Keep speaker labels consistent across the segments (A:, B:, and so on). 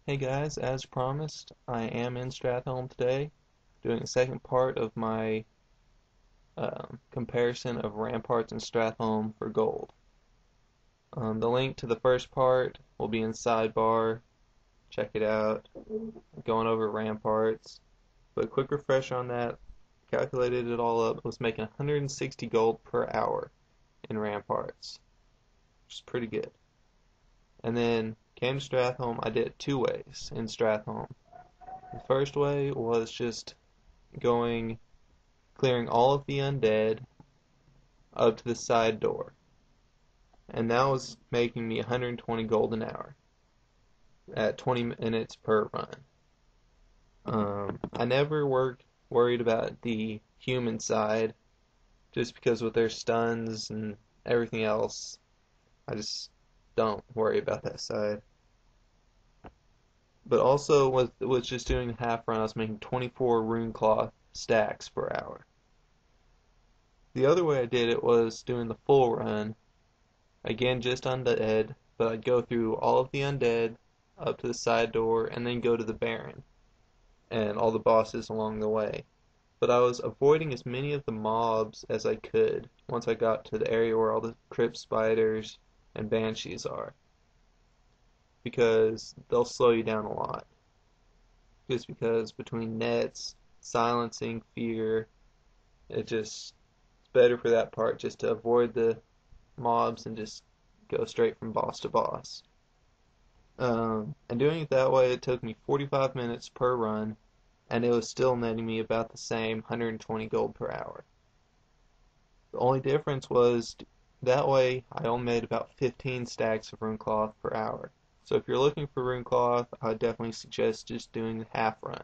A: Hey guys, as promised, I am in Stratholme today, doing the second part of my comparison of ramparts in Stratholme for gold. The link to the first part will be in sidebar. Check it out. Going over ramparts. But a quick refresher on that, calculated it all up, was making 160 gold per hour in ramparts, which is pretty good. And then came to Stratholme, I did it two ways in Stratholme. The first way was just clearing all of the undead up to the side door, and that was making me 120 gold an hour at 20 minutes per run. I never worried about the human side, just because with their stuns and everything else, I just don't worry about that side. But also with just doing the half run, I was making 24 rune cloth stacks per hour. The other way I did it was doing the full run, again just undead, but I'd go through all of the undead up to the side door and then go to the Baron and all the bosses along the way. But I was avoiding as many of the mobs as I could once I got to the area where all the crypt spiders and banshees are, because they'll slow you down a lot. Just because between nets, silencing, fear, it's better for that part just to avoid the mobs and just go straight from boss to boss. And doing it that way, it took me 45 minutes per run, and it was still netting me about the same 120 gold per hour. The only difference was that way I only made about 15 stacks of rune cloth per hour. So if you're looking for rune cloth, I would definitely suggest just doing the half run,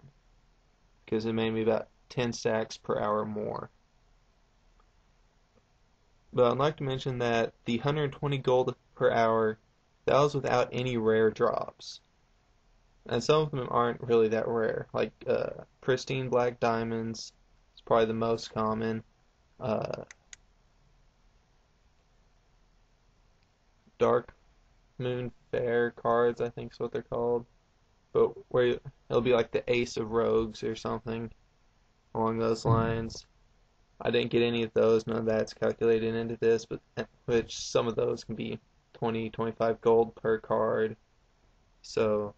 A: because it made me about 10 stacks per hour more. But I'd like to mention that the 120 gold per hour, that was without any rare drops. And some of them aren't really that rare. Like pristine black diamonds is probably the most common. Dark moon fair cards, I think is what they're called. But where it'll be like the ace of rogues or something along those lines. I didn't get any of those, none of that's calculated into this, but which some of those can be 20, 25 gold per card. So,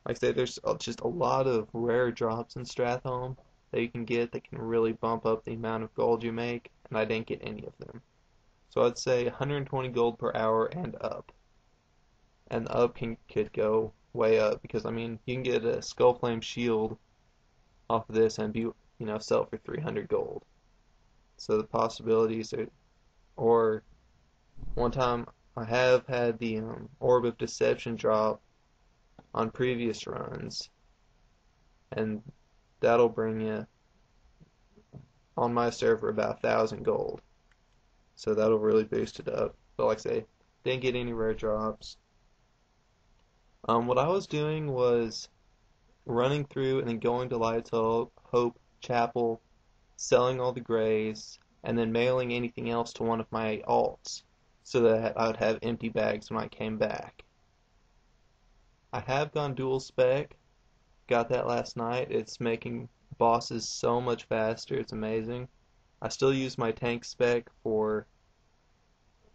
A: like I say, there's just a lot of rare drops in Stratholme that you can get that can really bump up the amount of gold you make, and I didn't get any of them. So I'd say 120 gold per hour and up. And the up could go way up, because I mean, you can get a Skullflame shield off of this and sell it for 300 gold. So the possibilities are, or one time I have had the Orb of Deception drop on previous runs, and that'll bring you on my server about 1,000 gold. So that'll really boost it up. But like I say, didn't get any rare drops. What I was doing was running through and then going to Lights Hope Chapel, selling all the grays, and then mailing anything else to one of my alts, so that I would have empty bags when I came back. I have gone dual spec, got that last night. It's making bosses so much faster, it's amazing. I still use my tank spec for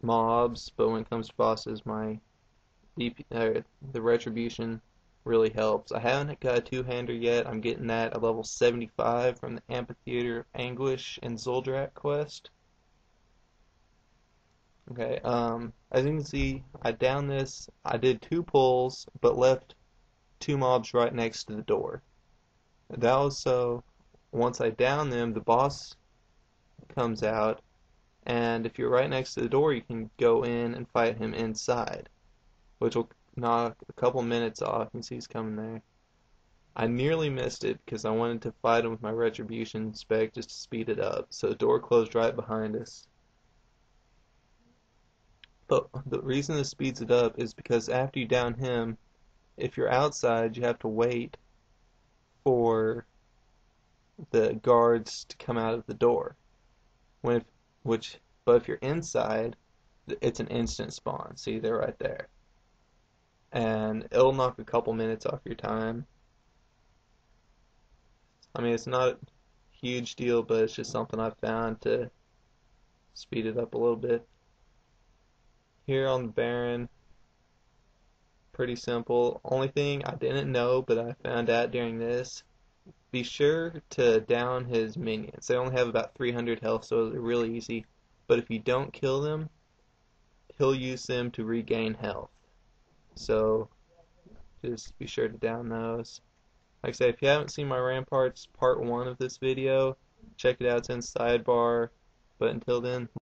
A: mobs, but when it comes to bosses, my the retribution really helps. I haven't got a two-hander yet. I'm getting that at level 75 from the Amphitheater of Anguish and Zuldrak quest. Okay, as you can see, I downed this. I did 2 pulls, but left 2 mobs right next to the door. That was so once I down them, the boss comes out, and if you're right next to the door, you can go in and fight him inside, which will knock a couple minutes off. You can see he's coming there. I nearly missed it because I wanted to fight him with my retribution spec just to speed it up. So the door closed right behind us. But the reason this speeds it up is because after you down him, if you're outside, you have to wait for the guards to come out of the door. But if you're inside, it's an instant spawn. See, they're right there. and it'll knock a couple minutes off your time. I mean, it's not a huge deal, but it's just something I've found to speed it up a little bit. Here on the Baron, pretty simple. Only thing I didn't know, but I found out during this, be sure to down his minions. They only have about 300 health, so they're really easy. But if you don't kill them, he'll use them to regain health. So just be sure to down those. Like I said, if you haven't seen my Ramparts part 1 of this video, check it out, it's in the sidebar. But until then,